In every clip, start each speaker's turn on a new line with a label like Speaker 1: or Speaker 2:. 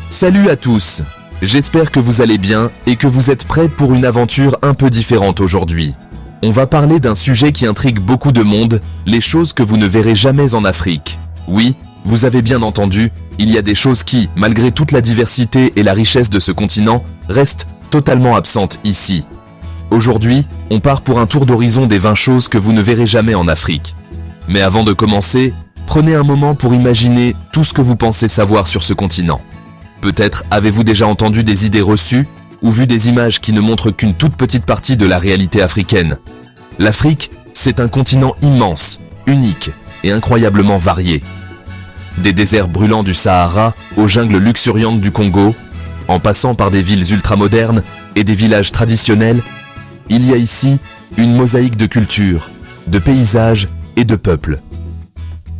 Speaker 1: Salut à tous, j'espère que vous allez bien et que vous êtes prêts pour une aventure un peu différente aujourd'hui. On va parler d'un sujet qui intrigue beaucoup de monde, les choses que vous ne verrez jamais en Afrique. Oui, vous avez bien entendu, il y a des choses qui, malgré toute la diversité et la richesse de ce continent, restent totalement absentes ici. Aujourd'hui, on part pour un tour d'horizon des 20 choses que vous ne verrez jamais en Afrique. Mais avant de commencer, prenez un moment pour imaginer tout ce que vous pensez savoir sur ce continent. Peut-être avez-vous déjà entendu des idées reçues ou vu des images qui ne montrent qu'une toute petite partie de la réalité africaine. L'Afrique, c'est un continent immense, unique et incroyablement varié. Des déserts brûlants du Sahara aux jungles luxuriantes du Congo, en passant par des villes ultramodernes et des villages traditionnels, il y a ici une mosaïque de cultures, de paysages et de peuples.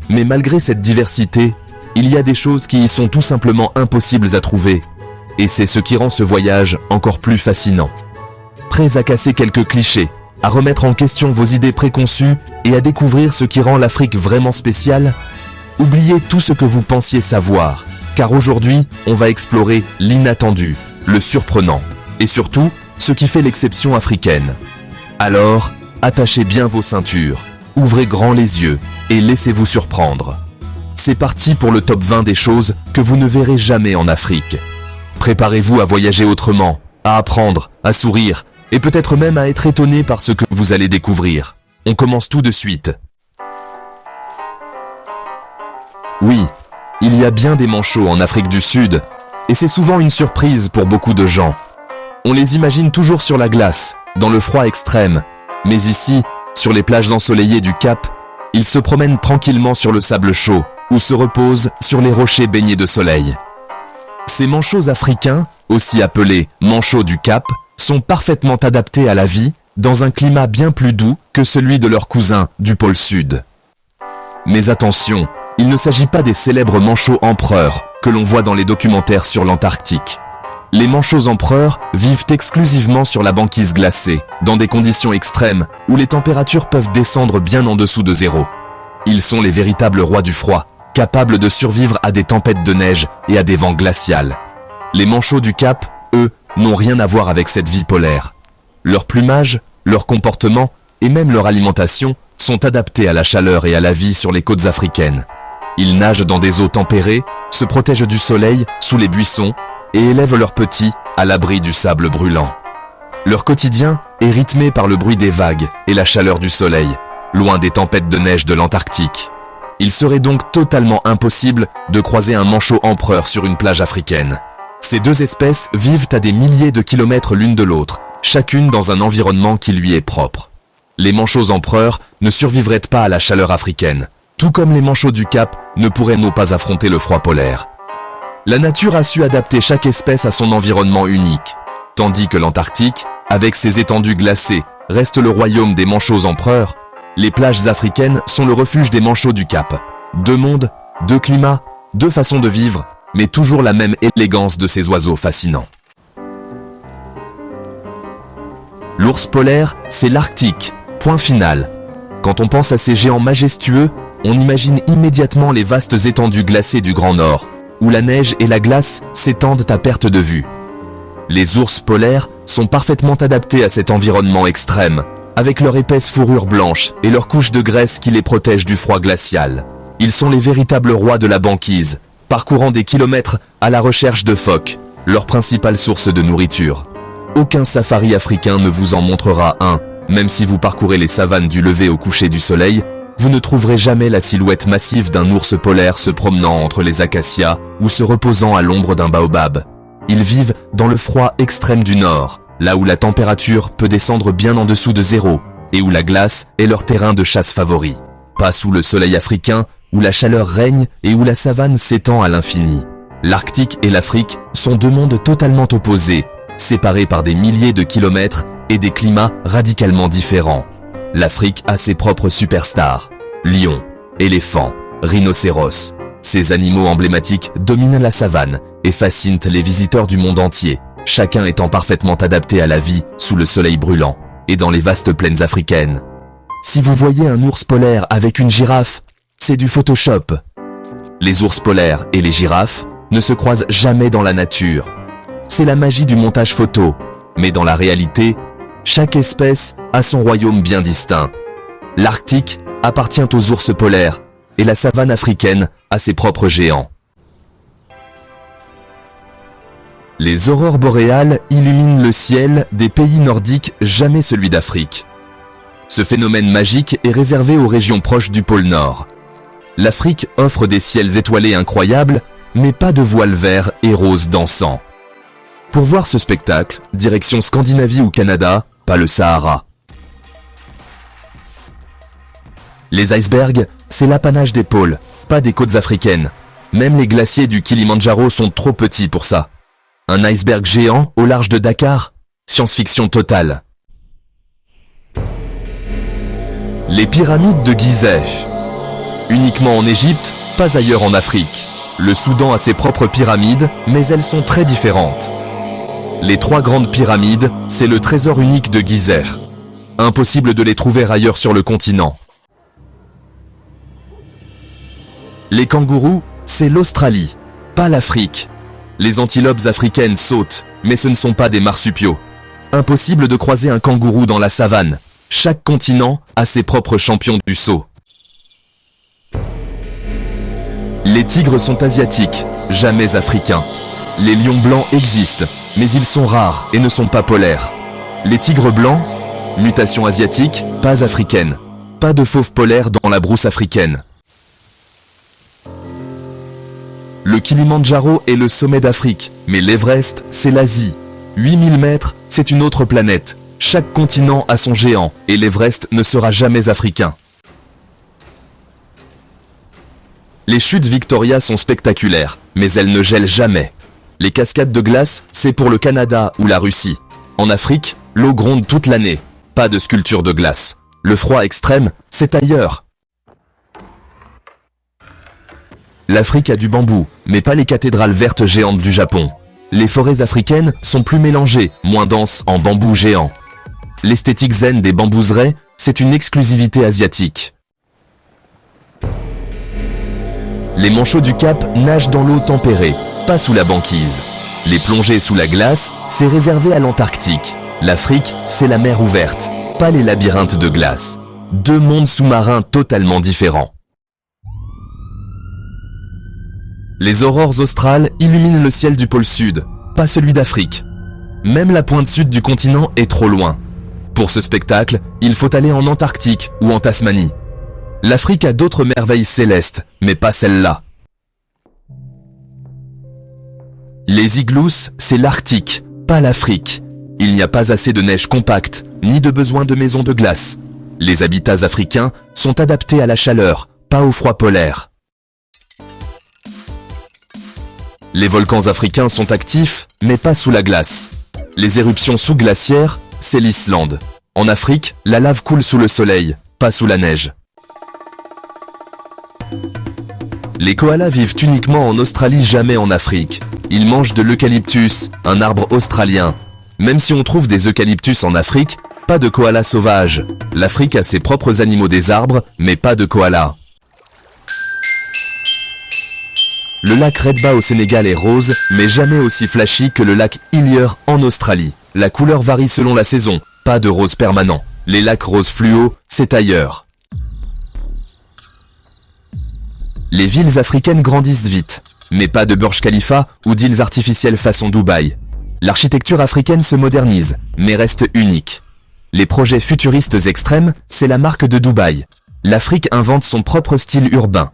Speaker 1: Mais malgré cette diversité, il y a des choses qui y sont tout simplement impossibles à trouver, et c'est ce qui rend ce voyage encore plus fascinant. Prêts à casser quelques clichés, à remettre en question vos idées préconçues et à découvrir ce qui rend l'Afrique vraiment spéciale? Oubliez tout ce que vous pensiez savoir, car aujourd'hui, on va explorer l'inattendu, le surprenant, et surtout, ce qui fait l'exception africaine. Alors, attachez bien vos ceintures, ouvrez grand les yeux et laissez-vous surprendre. C'est parti pour le top 20 des choses que vous ne verrez jamais en Afrique. Préparez-vous à voyager autrement, à apprendre, à sourire, et peut-être même à être étonné par ce que vous allez découvrir. On commence tout de suite. Oui, il y a bien des manchots en Afrique du Sud, et c'est souvent une surprise pour beaucoup de gens. On les imagine toujours sur la glace, dans le froid extrême, mais ici, sur les plages ensoleillées du Cap, ils se promènent tranquillement sur le sable chaud, ou se reposent sur les rochers baignés de soleil. Ces manchots africains, aussi appelés manchots du Cap, sont parfaitement adaptés à la vie dans un climat bien plus doux que celui de leurs cousins du pôle Sud. Mais attention, il ne s'agit pas des célèbres manchots empereurs que l'on voit dans les documentaires sur l'Antarctique. Les manchots empereurs vivent exclusivement sur la banquise glacée, dans des conditions extrêmes où les températures peuvent descendre bien en dessous de zéro. Ils sont les véritables rois du froid, capables de survivre à des tempêtes de neige et à des vents glaciaux. Les manchots du Cap, eux, n'ont rien à voir avec cette vie polaire. Leur plumage, leur comportement et même leur alimentation sont adaptés à la chaleur et à la vie sur les côtes africaines. Ils nagent dans des eaux tempérées, se protègent du soleil sous les buissons et élèvent leurs petits à l'abri du sable brûlant. Leur quotidien est rythmé par le bruit des vagues et la chaleur du soleil, loin des tempêtes de neige de l'Antarctique. Il serait donc totalement impossible de croiser un manchot empereur sur une plage africaine. Ces deux espèces vivent à des milliers de kilomètres l'une de l'autre, chacune dans un environnement qui lui est propre. Les manchots empereurs ne survivraient pas à la chaleur africaine, tout comme les manchots du Cap ne pourraient pas affronter le froid polaire. La nature a su adapter chaque espèce à son environnement unique, tandis que l'Antarctique, avec ses étendues glacées, reste le royaume des manchots empereurs. Les plages africaines sont le refuge des manchots du Cap. Deux mondes, deux climats, deux façons de vivre, mais toujours la même élégance de ces oiseaux fascinants. L'ours polaire, c'est l'Arctique, point final. Quand on pense à ces géants majestueux, on imagine immédiatement les vastes étendues glacées du Grand Nord, où la neige et la glace s'étendent à perte de vue. Les ours polaires sont parfaitement adaptés à cet environnement extrême, avec leur épaisse fourrure blanche et leur couche de graisse qui les protège du froid glacial. Ils sont les véritables rois de la banquise, parcourant des kilomètres à la recherche de phoques, leur principale source de nourriture. Aucun safari africain ne vous en montrera un, même si vous parcourez les savanes du lever au coucher du soleil, vous ne trouverez jamais la silhouette massive d'un ours polaire se promenant entre les acacias ou se reposant à l'ombre d'un baobab. Ils vivent dans le froid extrême du nord, là où la température peut descendre bien en dessous de zéro et où la glace est leur terrain de chasse favori. Pas sous le soleil africain, où la chaleur règne et où la savane s'étend à l'infini. L'Arctique et l'Afrique sont deux mondes totalement opposés, séparés par des milliers de kilomètres et des climats radicalement différents. L'Afrique a ses propres superstars, lions, éléphants, rhinocéros. Ces animaux emblématiques dominent la savane et fascinent les visiteurs du monde entier, chacun étant parfaitement adapté à la vie sous le soleil brûlant et dans les vastes plaines africaines. Si vous voyez un ours polaire avec une girafe, c'est du Photoshop. Les ours polaires et les girafes ne se croisent jamais dans la nature. C'est la magie du montage photo, mais dans la réalité, chaque espèce a son royaume bien distinct. L'Arctique appartient aux ours polaires et la savane africaine a ses propres géants. Les aurores boréales illuminent le ciel des pays nordiques, jamais celui d'Afrique. Ce phénomène magique est réservé aux régions proches du pôle Nord. L'Afrique offre des ciels étoilés incroyables, mais pas de voiles verts et roses dansants. Pour voir ce spectacle, direction Scandinavie ou Canada, pas le Sahara. Les icebergs, c'est l'apanage des pôles, pas des côtes africaines. Même les glaciers du Kilimandjaro sont trop petits pour ça. Un iceberg géant au large de Dakar? Science-fiction totale. Les pyramides de Gizeh. Uniquement en Égypte, pas ailleurs en Afrique. Le Soudan a ses propres pyramides, mais elles sont très différentes. Les 3 grandes pyramides, c'est le trésor unique de Gizeh. Impossible de les trouver ailleurs sur le continent. Les kangourous, c'est l'Australie, pas l'Afrique. Les antilopes africaines sautent, mais ce ne sont pas des marsupiaux. Impossible de croiser un kangourou dans la savane. Chaque continent a ses propres champions du saut. Les tigres sont asiatiques, jamais africains. Les lions blancs existent, mais ils sont rares et ne sont pas polaires. Les tigres blancs, mutation asiatique, pas africaine. Pas de fauve polaire dans la brousse africaine. Le Kilimandjaro est le sommet d'Afrique, mais l'Everest, c'est l'Asie. 8000 mètres, c'est une autre planète. Chaque continent a son géant, et l'Everest ne sera jamais africain. Les chutes Victoria sont spectaculaires, mais elles ne gèlent jamais. Les cascades de glace, c'est pour le Canada ou la Russie. En Afrique, l'eau gronde toute l'année. Pas de sculpture de glace. Le froid extrême, c'est ailleurs. L'Afrique a du bambou, mais pas les cathédrales vertes géantes du Japon. Les forêts africaines sont plus mélangées, moins denses en bambous géants. L'esthétique zen des bambouseraies, c'est une exclusivité asiatique. Les manchots du Cap nagent dans l'eau tempérée, pas sous la banquise. Les plongées sous la glace, c'est réservé à l'Antarctique. L'Afrique, c'est la mer ouverte, pas les labyrinthes de glace. 2 mondes sous-marins totalement différents. Les aurores australes illuminent le ciel du pôle sud, pas celui d'Afrique. Même la pointe sud du continent est trop loin. Pour ce spectacle, il faut aller en Antarctique ou en Tasmanie. L'Afrique a d'autres merveilles célestes, mais pas celle-là. Les igloos, c'est l'Arctique, pas l'Afrique. Il n'y a pas assez de neige compacte, ni de besoin de maisons de glace. Les habitats africains sont adaptés à la chaleur, pas au froid polaire. Les volcans africains sont actifs, mais pas sous la glace. Les éruptions sous-glaciaires, c'est l'Islande. En Afrique, la lave coule sous le soleil, pas sous la neige. Les koalas vivent uniquement en Australie, jamais en Afrique. Ils mangent de l'eucalyptus, un arbre australien. Même si on trouve des eucalyptus en Afrique, pas de koalas sauvages. L'Afrique a ses propres animaux des arbres, mais pas de koalas. Le lac Redba au Sénégal est rose, mais jamais aussi flashy que le lac Hillier en Australie. La couleur varie selon la saison, pas de rose permanent. Les lacs roses fluo, c'est ailleurs. Les villes africaines grandissent vite, mais pas de Burj Khalifa ou d'îles artificielles façon Dubaï. L'architecture africaine se modernise, mais reste unique. Les projets futuristes extrêmes, c'est la marque de Dubaï. L'Afrique invente son propre style urbain.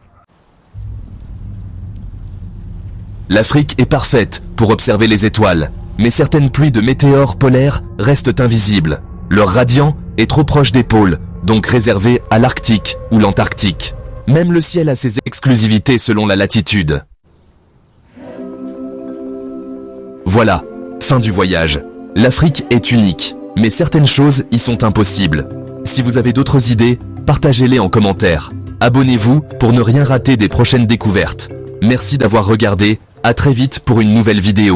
Speaker 1: L'Afrique est parfaite pour observer les étoiles, mais certaines pluies de météores polaires restent invisibles. Leur radiant est trop proche des pôles, donc réservé à l'Arctique ou l'Antarctique. Même le ciel a ses exclusivités selon la latitude. Voilà, fin du voyage. L'Afrique est unique, mais certaines choses y sont impossibles. Si vous avez d'autres idées, partagez-les en commentaire. Abonnez-vous pour ne rien rater des prochaines découvertes. Merci d'avoir regardé, à très vite pour une nouvelle vidéo.